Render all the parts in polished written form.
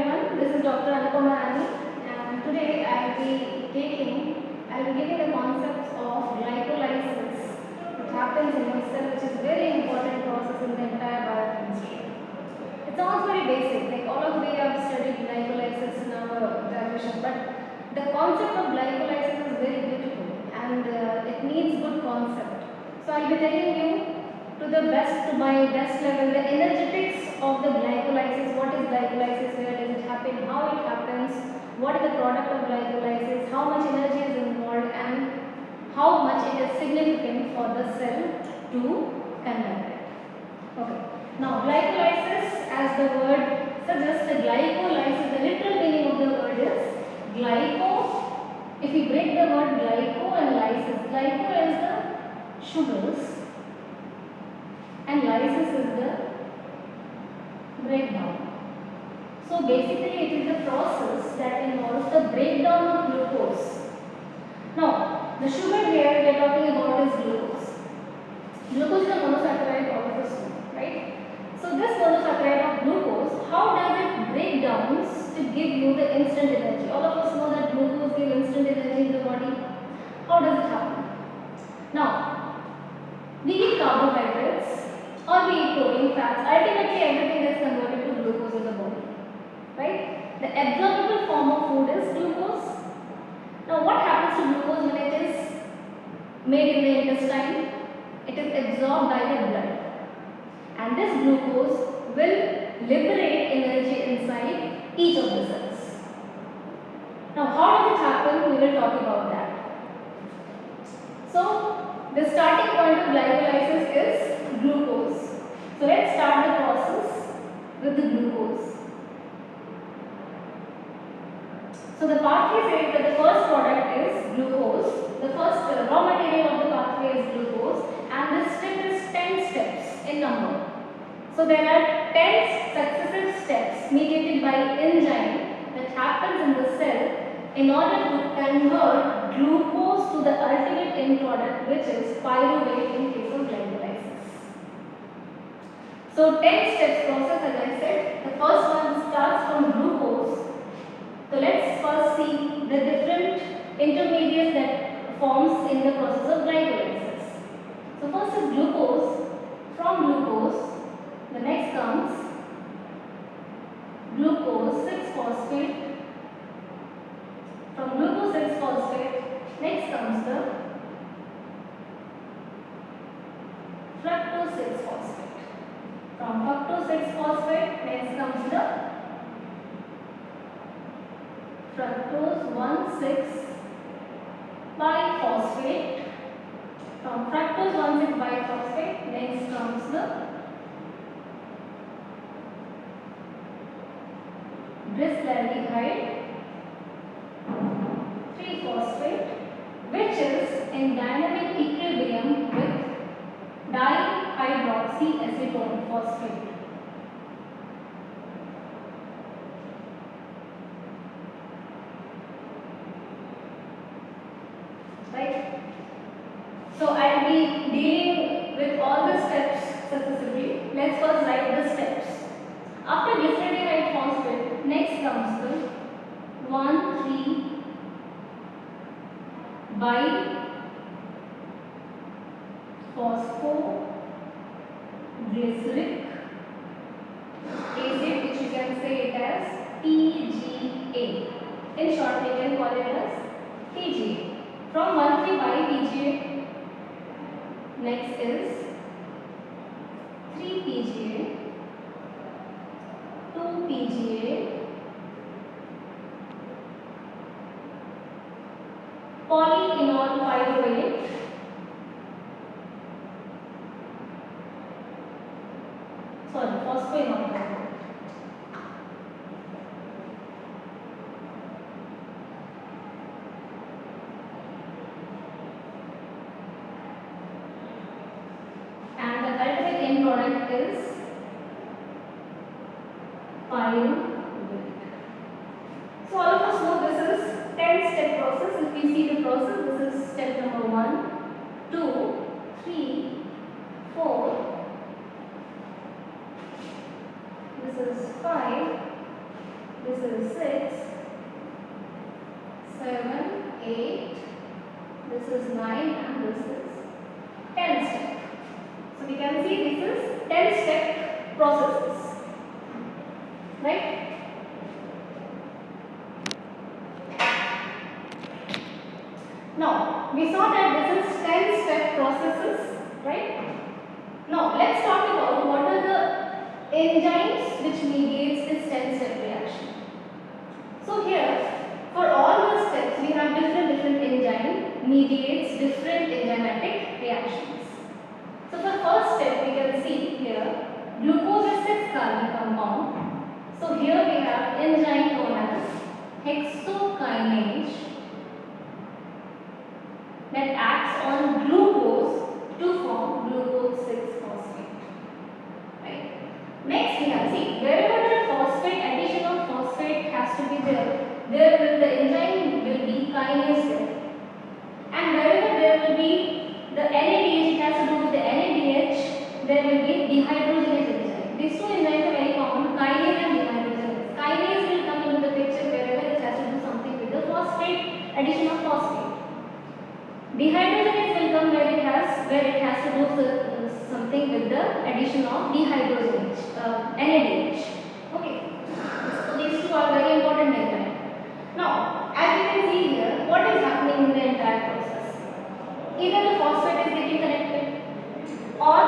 everyone, this is Dr. Anupama Rani, and today I will be giving the concepts of glycolysis, which happens in your cell, which is a very important process in the entire biochemistry. It sounds very basic, like all of we have studied glycolysis in our graduation, but the concept of glycolysis is very beautiful and it needs good concept. So I will be telling you to my best level the energetics of the glycolysis. What is glycolysis, where does it happen, how it happens, what is the product of glycolysis, how much energy is involved, and how much it is significant for the cell to conduct it. Okay. Now glycolysis, as the word suggests, the glycolysis, the literal meaning of the word is glyco. If we break the word glyco and lysis, glyco is the sugars and lysis is the breakdown. So basically it is the process that involves the breakdown of glucose. Now the sugar here we are talking about is glucose. Glucose is a monosaccharide, all of us know, right? So this monosaccharide of glucose, how does it break down to give you the instant energy? All of us know that glucose gives instant energy in the body. How does it happen? Now, we eat carbohydrates or we eat protein, fats. Ultimately, everything is converted to glucose in the body, right? The absorbable form of food is glucose. Now, what happens to glucose when it is made in the intestine? It is absorbed by the blood, and this glucose will liberate energy inside each of the cells. Now, how does it happen? We will talk about that. So, the starting point of glycolysis is glucose. So, let's start the process with the glucose. So, the pathway says that the first product is glucose. The first raw material of the pathway is glucose, and this step is 10 steps in number. So, there are 10 successive steps mediated by enzyme that happens in the cell in order to convert glucose to the ultimate end product, which is pyruvate in case of glycolysis. So 10 steps process, as I said. The first one starts from glucose. So let's first see the different intermediates that forms in the process of glycolysis. So first is glucose. From glucose, the next comes glucose 6-phosphate. From glucose 6-phosphate, next comes the fructose 6-phosphate. From fructose 6-phosphate, next comes the fructose 1,6-biphosphate. From fructose 1,6-biphosphate, next comes the glyceraldehyde 3-phosphate, which is in dynamic equilibrium with dihydroxyacetone phosphate. Right? So I will be dealing with all the steps successively. Let's first write the steps. After glyceraldehyde phosphate, next comes the 1,3-biphosphogyceric acid, which you can say it as PGA. In short, we can call it as PGA. From 1,3-bi-PGA, next is 3-PGA, 2-PGA, polyenol pyruvate, phosphoenol pyruvate. And the ultimate end product is pyruvate. So all of us know this is 10-step process. If we see the process, this is step number 1, 2, 3, 4. This is 5, This is 6, 7, 8, this is 9 and this is 10 step. So we can see this is 10 step processes, right? Now we saw that this is 10 step processes, right? Now let's talk about what are the enzymes which mediates this 10 step reaction. So here for all the steps we have different enzyme mediates different enzymatic reactions. So for first step we can see here glucose is 6 carbon compound. So here we have enzyme known as hexokinase that acts on glucose to form glucose 6-phosphate. Right. Next we have, see, wherever the phosphate, addition of phosphate has to be there will the enzyme will be kinase there. And wherever there will be the NADH, it has to do with the NADH, there will be dehydrogenase enzyme. These two enzymes are very common, kinase and dehydrogenase. Kinase will come into the picture wherever it has to do something with the phosphate, addition of phosphate. Dehydrogenase will come where it has to do something with the addition of dehydrogenase, NADH. Okay, so these two are very important enzymes. Now, as you can see here, what is happening in the entire process? Either the phosphate is getting connected, or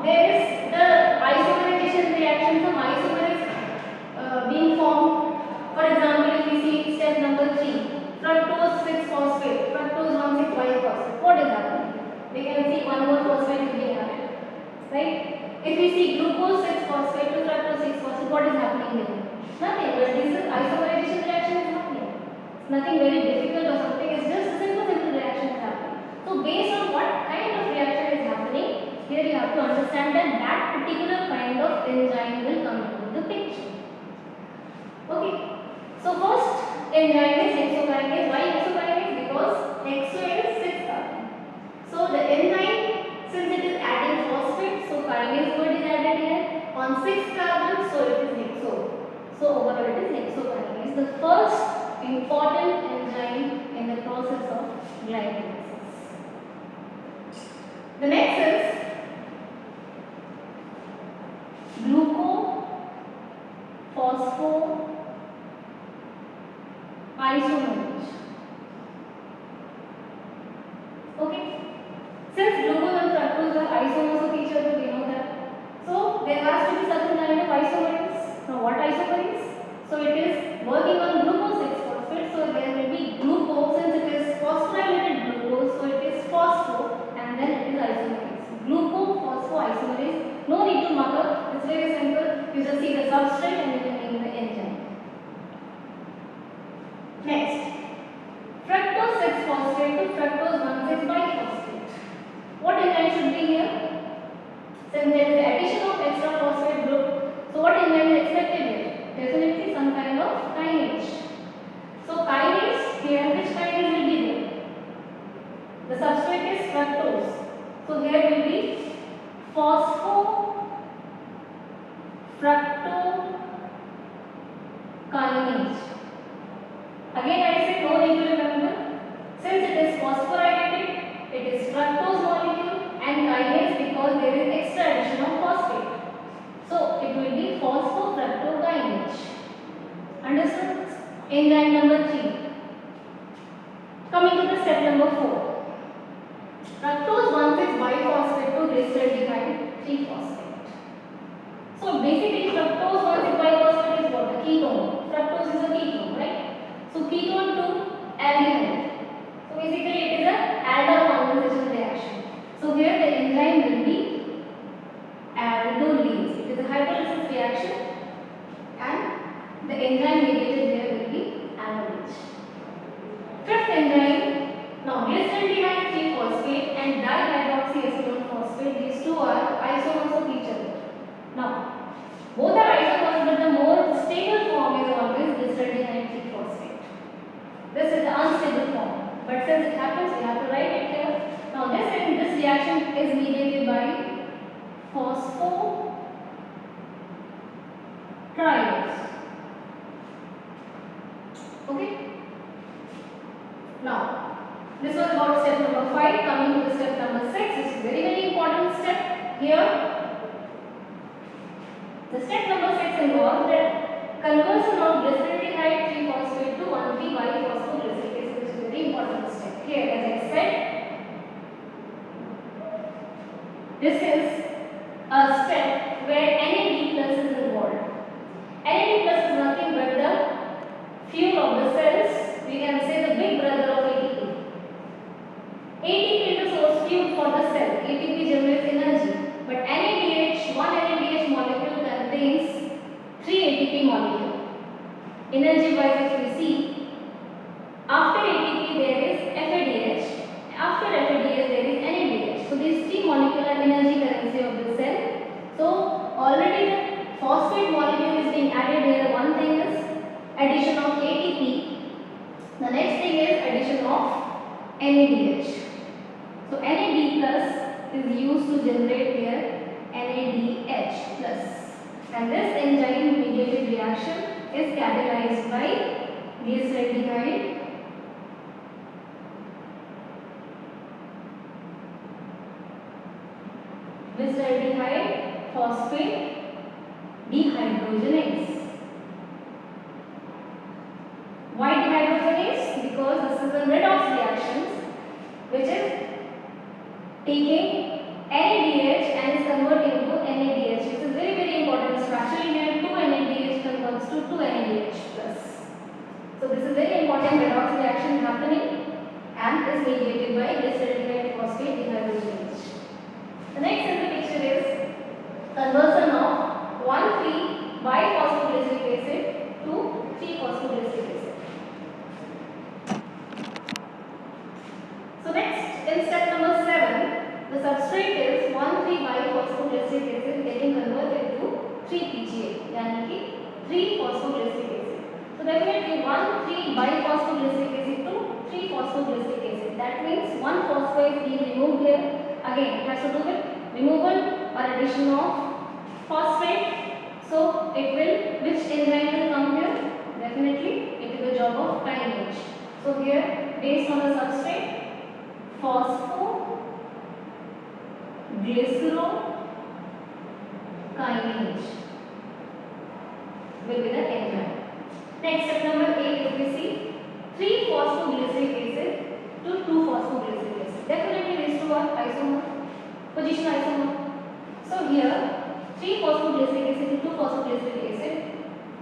there is the isomerization reaction. Some isomer is being formed. For example, if we see step number 3. Fructose 6-phosphate, fructose 1,6-biphosphate. What is happening? We can see one more phosphate is being added, right? If we see glucose 6-phosphate to fructose 6-phosphate, what is happening here? Nothing. But this is isomerization reaction is happening. It's nothing very difficult or something. It's just a simple reaction is happening. So based on what kind of reaction is happening, here you have to understand that that particular kind of enzyme will come into the picture. Okay. So first enzyme is hexokinase. Why hexokinase? Because hexo is 6 carbon. So the enzyme, since it is adding phosphate, so kinase word is added here on 6 carbon, so it is hexo. So overall it is hexokinase, the first important enzyme in the process of glycolysis. The next is glucophospho isomerase. Okay, since glucose and fructose are isomers of each other, we know that. So there has to be certain kind of isomerase. Now what isomerase? So it is working on glucose 6-phosphate. So there will be glucose, since it is phosphorylated glucose, so it is phospho and then it is isomerase. Glucophosphoisomerase. No need to mark up. It's very simple. You just see the substrate and you can name the enzyme. Next, fructose 6-phosphate to fructose 1,6-biphosphate. What enzyme should be here? Since there is the addition of extra phosphate group, so what enzyme is expected here? Definitely some kind of kinase. So kinase here, which kinase will be there? The substrate is fructose. So here will be phosphofructokinase. Again I say no need to remember. Since it is phosphorylated, it is fructose molecule and kinase because there is extra addition of phosphate. So it will be phosphofructokinase. Understood? Enzyme number 3. Coming to the step number 4. Fructose 1,6-biphosphate to glyceraldehyde 3-phosphate. So basically fructose 1,6-biphosphate is what? A ketone. Fructose is a ketone, right? So ketone to aldehyde. So basically it is a aldol condensation reaction. So here the enzyme will be aldolase. It is a hydrolysis reaction and the enzyme mediated here will be aldolase. Fifth enzyme. Now glyceraldehyde 3-phosphate and dihydroxyacetone phosphate. These two are isomers of each other. Now both are isomers, but the more stable form is always glyceraldehyde 3-phosphate. This is the unstable form, but since it happens, we have to write it here. Now this reaction is mediated by phosphotriose. Okay. Now, this was about step number 5. Coming to the step number 6, which is very important step here. The step number 6 involves the conversion of glyceraldehyde 3-phosphate to 1,3-biphosphoglyceric acid, which is a very important step. Here, as I said, this is a step where NAD plus is involved. NAD plus is nothing but the fuel of the cells. We can say the big brother of ATP. ATP is the source fuel for the cell. ATP generates energy. But NADH, one NADH molecule contains 3 ATP molecules. Energy wise, if we see, after ATP there is FADH. After FADH there is NADH. So these 3 molecules are energy currency of the cell. So already the phosphate molecule is being added here. One thing is addition of ATP. The next thing is addition of NADH. So NAD plus is used to generate here NADH plus, and this enzyme mediated reaction is catalyzed by glyceraldehyde phosphate dehydrogenase. Why dehydrogenase? Because this is a redox reactions which is taking NADH and is converting to NADH, which is very important. So actually here 2 NADH converts to 2 NADH plus. So this is very important redox reaction happening and is mediated by glyceraldehyde phosphate dehydrogenase. The next in the picture is conversion of 1,3-biphosphogylic acid to 3-phosphoglyceric acid. So next, in step number 7, the substrate is 1,3-biphosphogylic acid getting converted to 3-PGA, यानी कि 3-phosphoglyceric acid. So definitely 1,3-biphosphogylic acid to 3-phosphoglyceric acid. That means one phosphate is being removed here. Again, it has to do with removal or addition of phosphate. So it will, which enzyme will come here? Definitely it is the job of kinase. So here, based on the substrate, phosphoglycerokinase will be the enzyme. Next, step number 8, if we see 3-phosphoglyceric acid to 2-phosphoglyceric acid. Definitely these two are isomer, position isomer. So here 3-phosphoglyceric acid to 2-phosphoglyceric acid,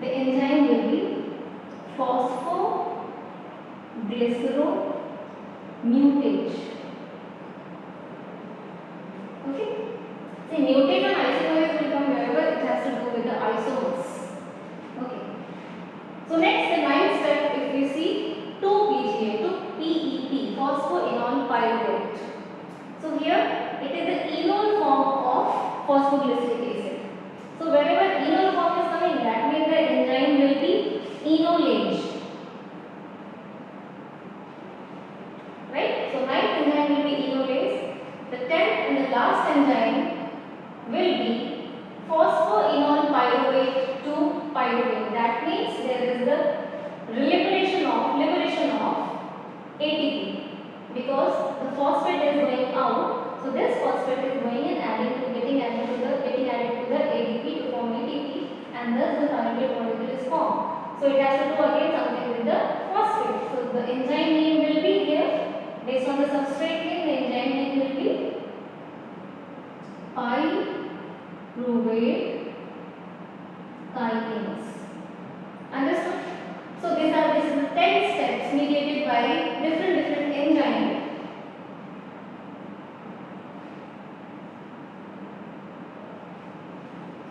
the enzyme will be phosphoglyceromutase. Okay. See, mutate and isomerase will come wherever it has to do with the isomers. Okay. So next, the 9th step, if we see 2-PGA to PEP, phosphoenol pyruvate. So here it is the enol form of phosphoglyceric acid. So wherever enol form is coming, that means the enzyme will be enolase. Right? So 9th enzyme will be enolase. The 10th and the last enzyme will be phosphoenol pyruvate to pyruvate. That means there is the liberation of ATP, because the phosphate is going out. So this phosphate is going and getting added to the ADP to form ATP, and thus the pyruvate molecule is formed. So it has to do again something with the phosphate. So the enzyme name will be here based on the substrate name. The enzyme name will be pyruvate kinase. Understood? So this is the 10 steps mediated by different enzymes.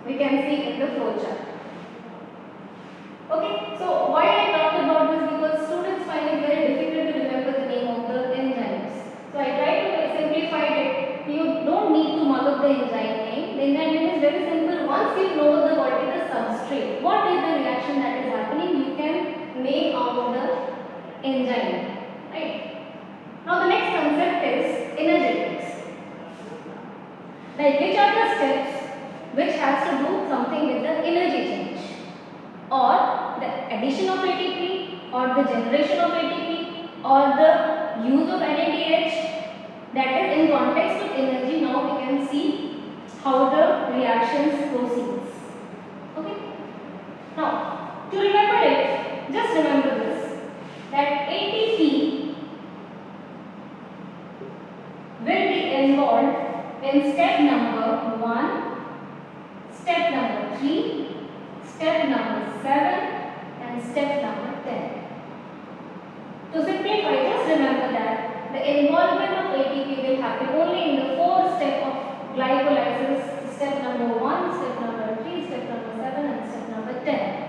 We can see in the flow chart. Okay, so why I talked about this, because students find it very difficult to remember the name of the enzymes. So I try to simplify it. You don't need to mug up the enzyme name. The enzyme name is very simple. Once you know what is the substrate, what is the reaction that is happening, you can name out the enzyme. Right? Now the next concept is energetics. Like, which are the steps which has to do something with the energy change, or the addition of ATP, or the generation of ATP or the use of NADH, that is in context of energy. Now we can see how the reactions proceeds. Okay. Now to remember it, just remember this, that ATP will be involved in step number 1, step number 3, step number 7 and step number 10. To simplify, just remember that the involvement of ATP will happen only in the 4th step of glycolysis, step number 1, step number 3, step number 7 and step number 10.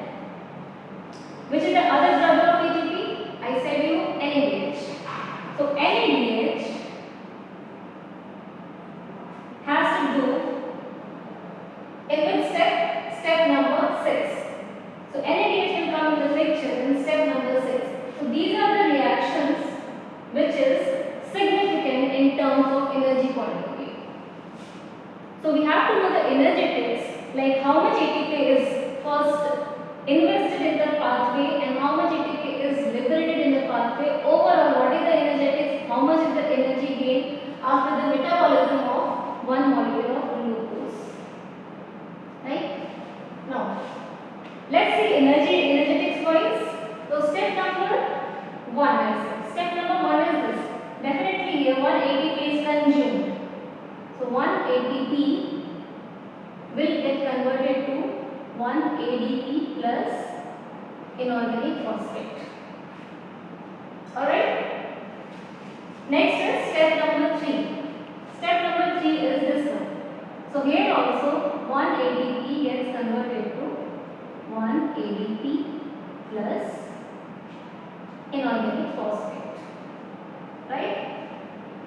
Which is the other brother of ATP? I said you NADH. So NADH has to do in which step? Step number 6. So NADH will come in the picture in step number 6. So these are the reactions which is significant in terms of energy point of view. So we have to know the energetics, like how much ATP is first invested in the pathway and how much ATP is liberated in the pathway. Overall, what is the energetics? How much is the energy gain after the metabolism of one molecule of glucose? Right? Now, let's see energetics wise. So step number 1, I said. Step number 1 is this. Definitely here 1 ATP is consumed. So 1 ATP will get converted to 1 ADP plus inorganic phosphate. Alright? Next is step number 3. Step number 3 is this one. So here also 1 ADP gets converted to 1 ADP plus inorganic phosphate. Right?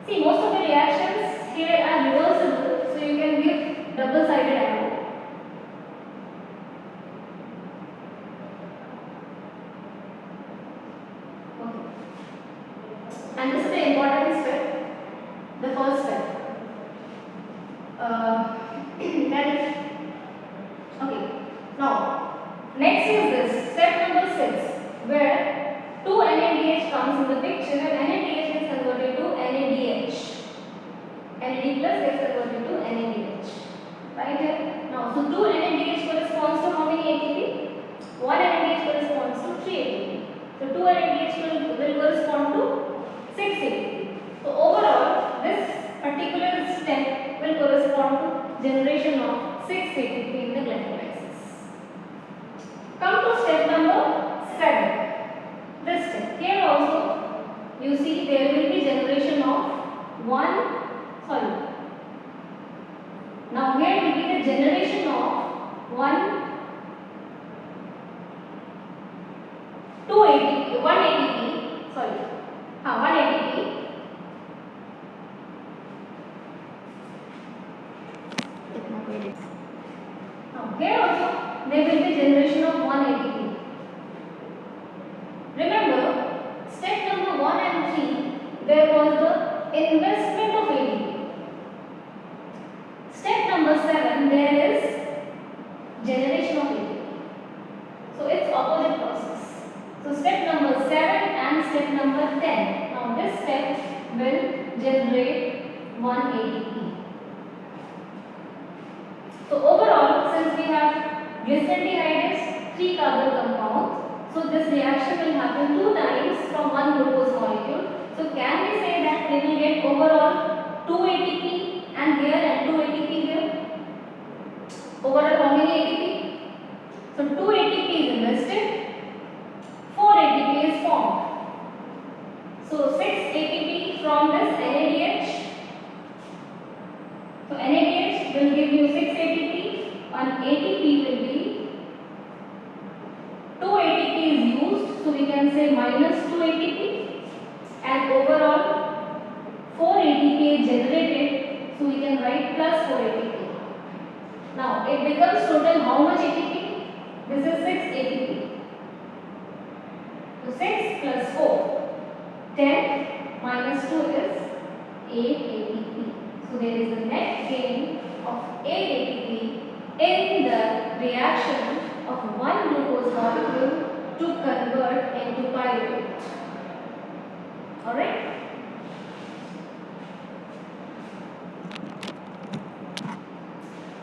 See, most of the reactions here are reversible, so you can give double-sided arrow. And this is the important step, the first step. Then, okay. Now, next is this, step number 6, where 2 NADH comes in the picture and NADH is converted to NADH. NAD plus gets converted to NADH. Right here. Now, so 2 NADH corresponds to how many ATP? 1 NADH corresponds to 3 ATP. So 2 NADH will correspond to 6 ATP. So overall, this particular step will correspond to generation of 6 ATP in the glycolysis. Come to step number 7. This step. Here also, you see there will be generation of now here will be the generation of 1 ATP. Now here also there will be generation of 1 ATP. Remember, step number 1 and 3, there was the investment of ATP. Step number 7, there is generation of ATP. So it's opposite process. So step number 7 and step number 10. Now this step will generate 1 ATP. So overall, since we have glyceraldehyde is 3 carbon compounds, so this reaction will happen 2 times from one glucose molecule. So can we say that we will get overall 2 ATP and here and 2 ATP here? Overall how many ATP? So 2 ATP is invested, 4 ATP is formed. So 6 ATP from this NADH. So NADH will give you 6 ATP and ATP will be 2 ATP is used, so we can say minus 2 ATP, and overall 4 ATP is generated, so we can write plus 4 ATP. Now it becomes total how much ATP? This is 6 ATP. So 6 plus 4, 10 minus 2 is 8 ATP. So there is a net gain of 8 ATP in the reaction of one glucose molecule to convert into pyruvate. Alright?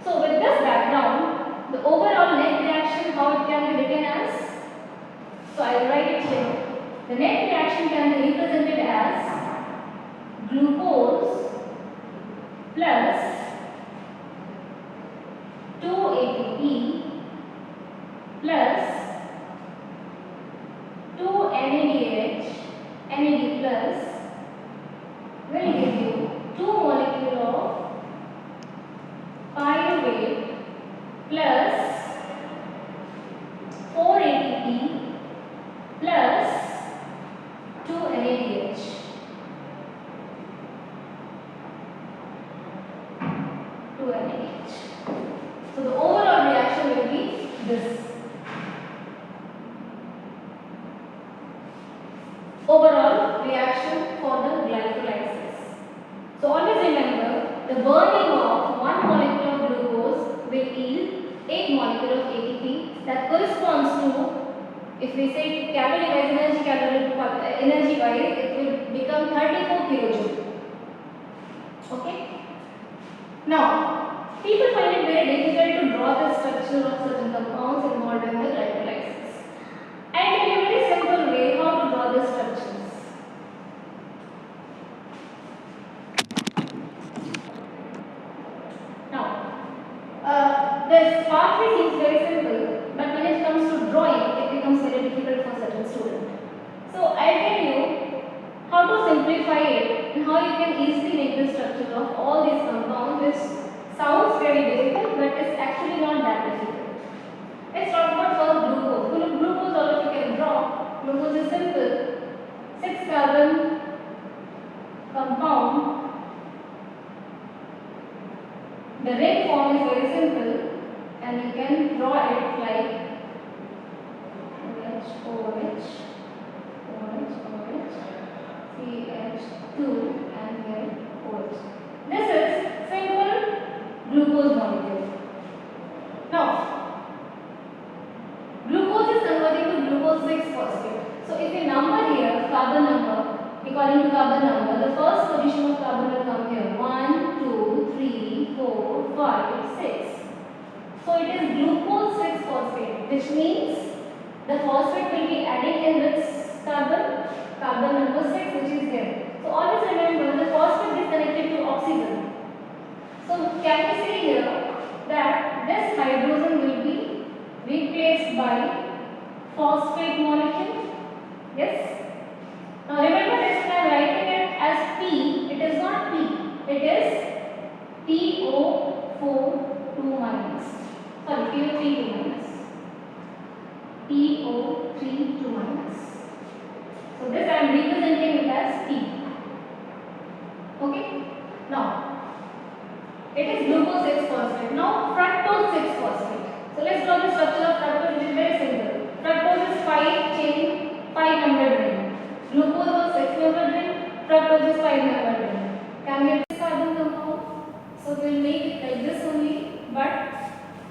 So with this background, the overall net reaction, how it can be written as? So I will write it here. The net reaction can be represented as glucose plus 2 ATP plus 2 NADH, NAD plus will give you 2 molecule of pyruvate plus 4 ATP plus 2 NADH. 2 NADH. So the overall reaction will be this. Overall reaction for the glycolysis. So always remember, the burning of 1 molecule of glucose will yield 8 molecule of ATP. That corresponds to, if we say calorie wise, energy wise, it will become 34 kilojoule. Okay. Now, people find it very difficult to draw the structure of certain compounds involved in the glycolysis. I tell you a very simple way how to draw the structures. Now, this pathway seems very simple, but when it comes to drawing, it becomes very difficult for certain students. So, I'll tell you how to simplify it and how you can easily make the structure of all these compounds, which sounds very difficult, but it's actually not that difficult. Let's talk about first glucose. Glucose, all of you can draw. Glucose is simple. 6 carbon compound. The ring form is very simple, and you can draw it like OH, OH, OH, OH, CH2, and here OH. This is simple glucose molecule. Now, glucose is converting to glucose 6-phosphate. So, if you number here, carbon number, according to carbon number, the first position of carbon will come here. 1, 2, 3, 4, 5, 6. So, it is glucose 6-phosphate, which means the phosphate will be added in this carbon, carbon number 6, which is here. So, always remember the phosphate is connected to oxygen. So, can we say here that this hydrogen will be replaced by phosphate molecule? Yes? Now remember this, when I am writing it as P, it is not P, it is PO4 2 minus. Sorry, PO3 2 minus. PO3 2 minus. So this I am representing it as P. Okay? Now, it is glucose 6-phosphate. Now, fructose 6-phosphate. So let's draw the structure of fructose, which is very simple. Fructose is 5 membered ring. Glucose was 6 membered ring. Fructose is 5 membered ring. Can we get this carbon compound? So we will make it like this only, but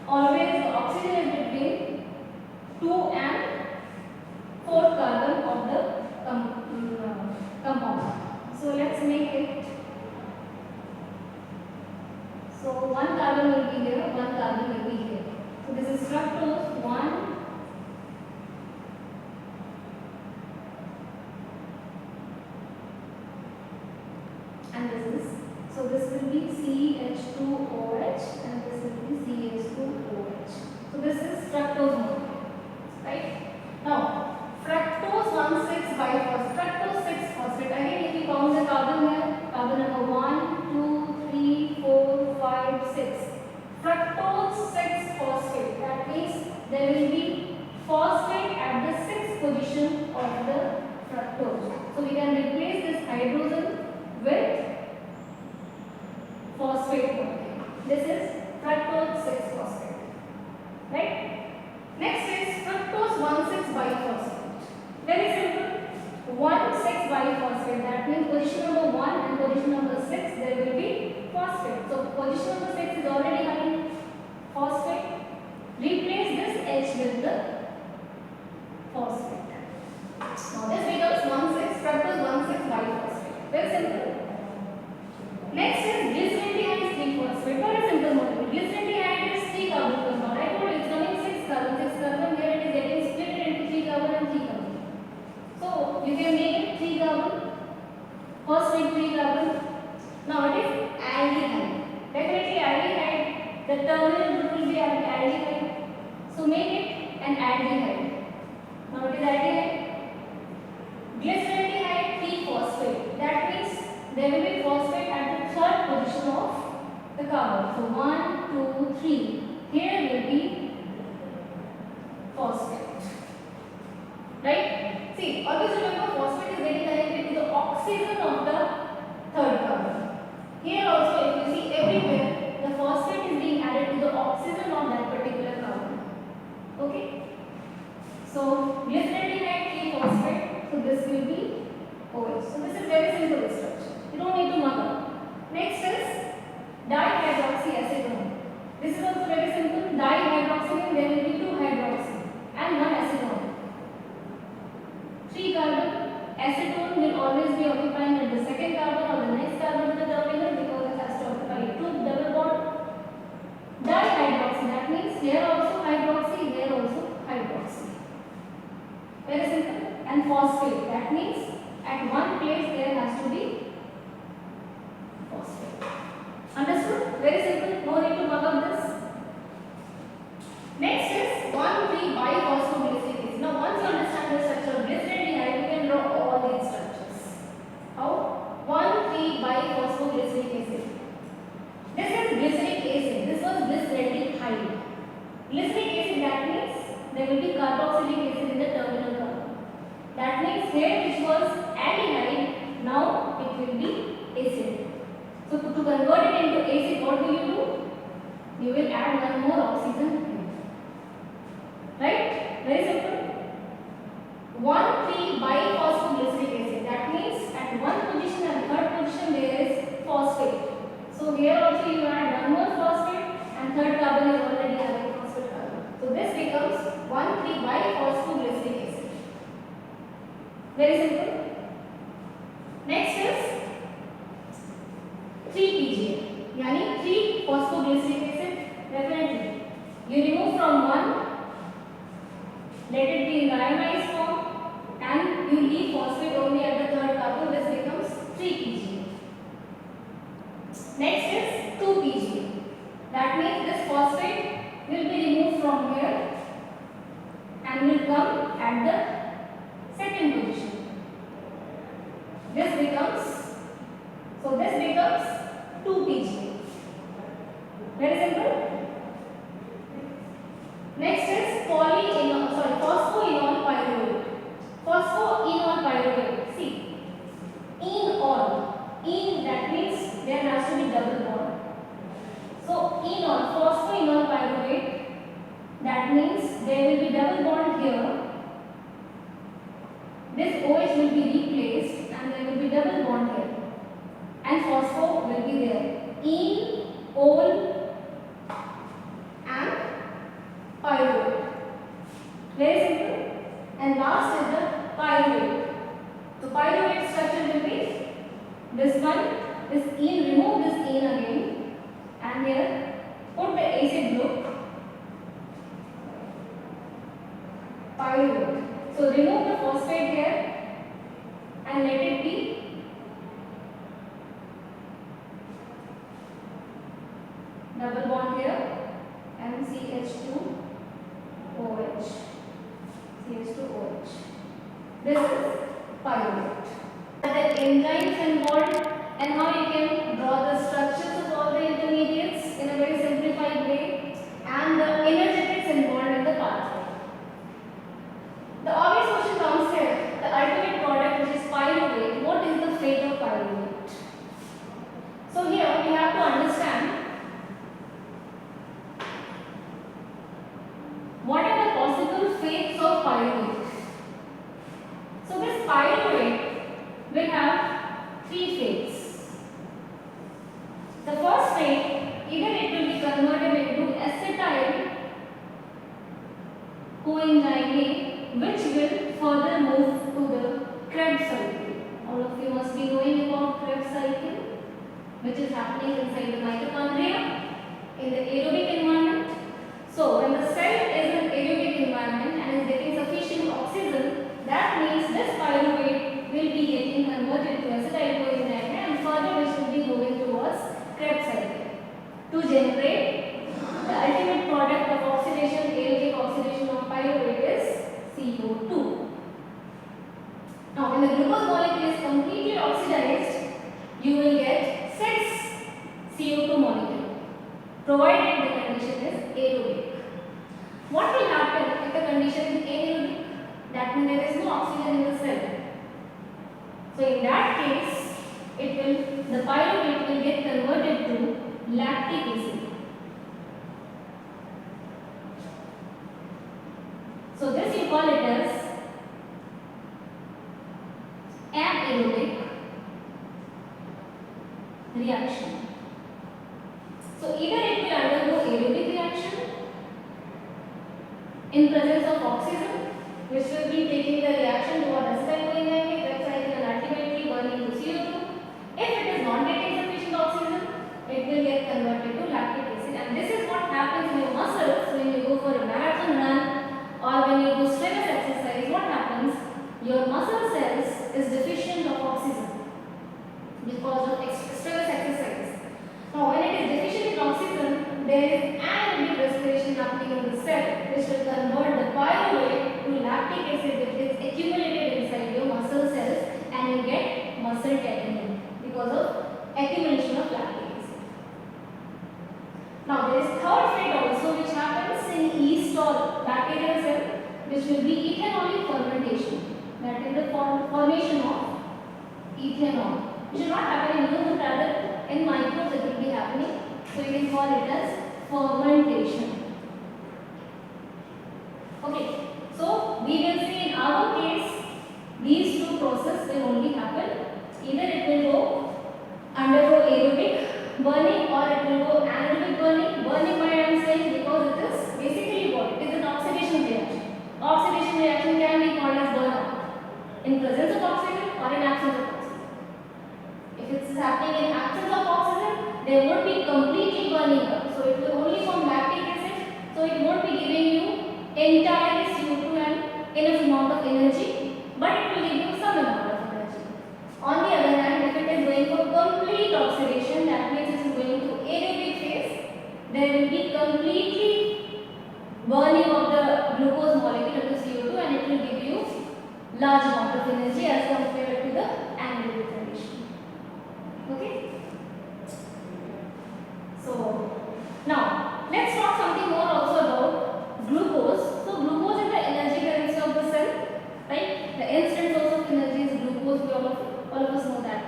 always the oxygen is between 2 and 4th carbon of the compound. So let's make it. So one carbon will be here, one carbon will be here. So this is fructose 1. And this is, so this will be CH2OH and this will be CH2OH. So this is fructose molecule, right? Now, fructose 1,6-biphosphate, fructose 6-phosphate. Again, if you count the carbon here, carbon number 1, 2, 3, 4, 5, 6. Fructose 6-phosphate. That means there will be phosphate at the 6th position of the fructose. So we can replace this hydrogen with phosphate molecule. This is fructose 6-phosphate. Right? Next is fructose 1,6-biphosphate. Very simple. 1,6-biphosphate. That means position number 1 and position number 6 there will be phosphate. So position number 6 is already having phosphate. Replace this H with the phosphate. and aldehyde. Now what is aldehyde? Glyceraldehyde 3-phosphate. That means there will be phosphate at the third position of the carbon. So 1, 2, 3. Here will be phosphate. Right? See, always remember phosphate is getting connected to the oxygen of the third carbon. Here also, if you see everywhere, the phosphate is being added to the oxygen of that particular carbon. Okay? So, glyceraldehyde 3-phosphate. So, this will be OH. So, this is very simple structure. You don't need to mug up. Next is dihydroxyacetone. This is also very simple. Dihydroxy, there will be 2 hydroxy and 1 acetone. 3 carbon. Acetone will always be occupying at the second carbon or the next carbon of the terminal because it has to occupy 2 double bond. Dihydroxy, that means here also hydroxy, here also hydroxy. Very simple. And phosphate, that means at one place there has to be phosphate. Understood? Very simple. No need to mug up this. Next is 1,3-biphosphoglyceric acid. Now once you understand the structure of glyceraldehyde, you can draw all these structures. How? 1,3-biphosphoglyceric acid. This is glyceric acid. This was glyceraldehyde. Glyceric acid, that means there will be carboxylic acid in the terminal carbon. That means here which was aldehyde, now it will be acid. So to convert it into acid, what will you do? You will add one more oxygen here. Right? Very simple. 1,3-biphosphoglyceric acid. That means at one position and third position there is phosphate. So here also you add one more phosphate and third carbon is already having phosphate carbon. So this becomes 1,3-biphosphoglyceric acid. Very simple. Next is 3-PGA. Yani 3-phosphoglyceric acid. Definitely. You remove from one, let it be in the ionized form, and you leave phosphate only at the third carbon. This becomes 3-PGA. Next is 2-PGA. That means this phosphate will be removed from here and will come at the second position. This becomes 2-PGA. Very simple. Next is phosphoenol pyruvate. Phosphoenol pyruvate. See, en, that means there has to be double bond. So phosphoenol pyruvate, that means there will be double bond here. This OH will be replaced and there will be double bond here. And phospho will be there. En, ol, and pyruvate. Very simple. And last is the pyruvate. So pyruvate structure will be this one. This en, remove this en again, and here put the acid group pyruvate. So remove the phosphate here and let it be double bond here and CH2OH. CH2OH. This is pyruvate. The enzymes involved and how you can draw the structures of all the intermediates in a very simplified way, and the energetics involved in the pathway. The obvious question comes here, the ultimate product which is pyruvate, what is the fate of pyruvate? So here we have to understand what are the possible fates of pyruvate. So this pyruvate will have 3 fates. The first fate, either it will be converted into acetyl coenzyme A, which will further move to the Krebs cycle. All of you must be knowing about Krebs cycle, which is happening inside the mitochondria in the aerobic environment. So when the cell is in aerobic environment and is getting sufficient oxygen, that means this pyruvate will be getting converted to acetyl coenzyme and further which will be moving towards Krebs cycle to generate the ultimate product of oxidation, aerobic oxidation of pyruvate, So in that case, the pyruvate will get converted to lactic acid. So this you call it as anaerobic reaction. So either it will undergo aerobic reaction in presence of oxygen, which will be taking the reaction toward acetylcholine, that cycle and ultimately burning to CO2. If it is not getting sufficient oxygen, it will get converted to lactic acid. And this is what happens in your muscles when you go for a marathon run or when you do strenuous exercise. What happens? Your muscle cells is deficient of oxygen because of strenuous exercise. Now when it is deficient in oxygen, there is anaerobic respiration happening in the cell, which will convert the pyruvate to lactic acid, which is accumulated inside your muscle cells, and you get muscle tetany because of accumulation of lactic acid. Now there is third fate also which happens in yeast or bacterial cell, which will be ethanolic fermentation. That is the formation of ethanol. It should not happen in humans, rather in microbes it will be happening. So you can call it as fermentation. Okay, so we will see in our case these two processes will only happen. Either it will go undergo aerobic burning or it will go anaerobic burning. Burning, why I am saying, because it is basically what? It is an oxidation reaction. Oxidation reaction can be called as burnout in presence of oxygen or in absence of oxygen. If it is happening in absence of oxygen, there won't be completely burning up. So it will only form lactic acid. So it won't be giving you entire CO2 and enough amount of energy, but it will give you some amount of energy. On the other hand, if it is going for complete oxidation, that means it is going to aerobic phase, there will be completely burning of the glucose molecule into CO2 and it will give you large amount of energy as compared to the anaerobic condition. Okay? So now let's talk something more also about glucose. So glucose is the energy currency of the cell, right? The instant source of energy is glucose. We all of us know that.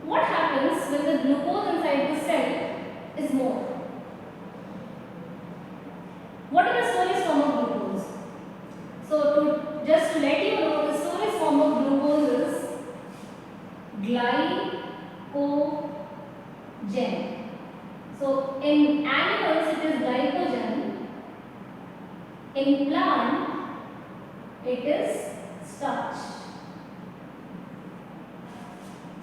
What happens when the glucose inside the cell is more? What is the storage form of glucose? So just to let you know, the storage form of glucose is glycogen. So in animals it is glycogen, in plant it is starch.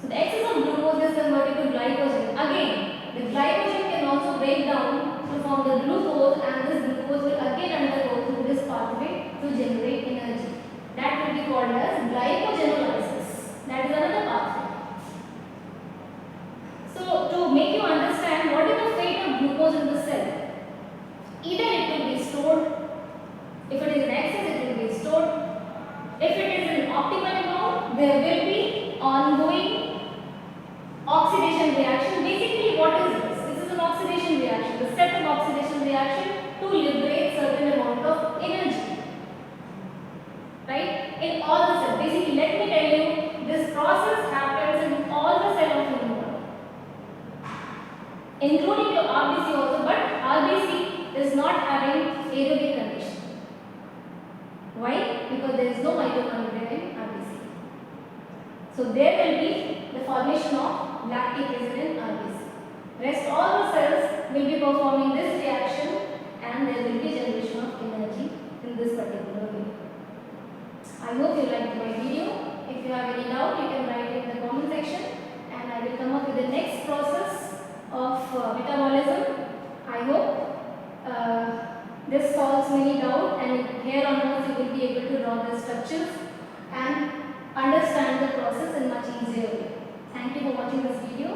So the excess of glucose is converted to glycogen. Again, the glycogen can also break down to form the glucose, and this glucose will again undergo through this pathway to generate energy. That will be called as glycogenolysis. That is another pathway. So to make you understand what is the fate of glucose in the cell, either it will be stored. If it is in excess, it will be stored. If it is in optimal amount, there will be ongoing oxidation reaction. Basically, what is this? This is an oxidation reaction, the step of oxidation reaction to liberate certain amount of energy. Right? In all the cells. Basically, let me tell you, this process happens in all the cells of human body, including your RBC also, but RBC is not having aerobic condition. Why? Because there is no mitochondria in RBC. So there will be the formation of lactic acid in RBC. Rest all the cells will be performing this reaction and there will be generation of energy in this particular way. I hope you liked my video. If you have any doubt, you can write it in the comment section and I will come up with the next process of metabolism. I hope this solves many doubts, and here onwards you will be able to draw the structures and understand the process in much easier way. Thank you for watching this video.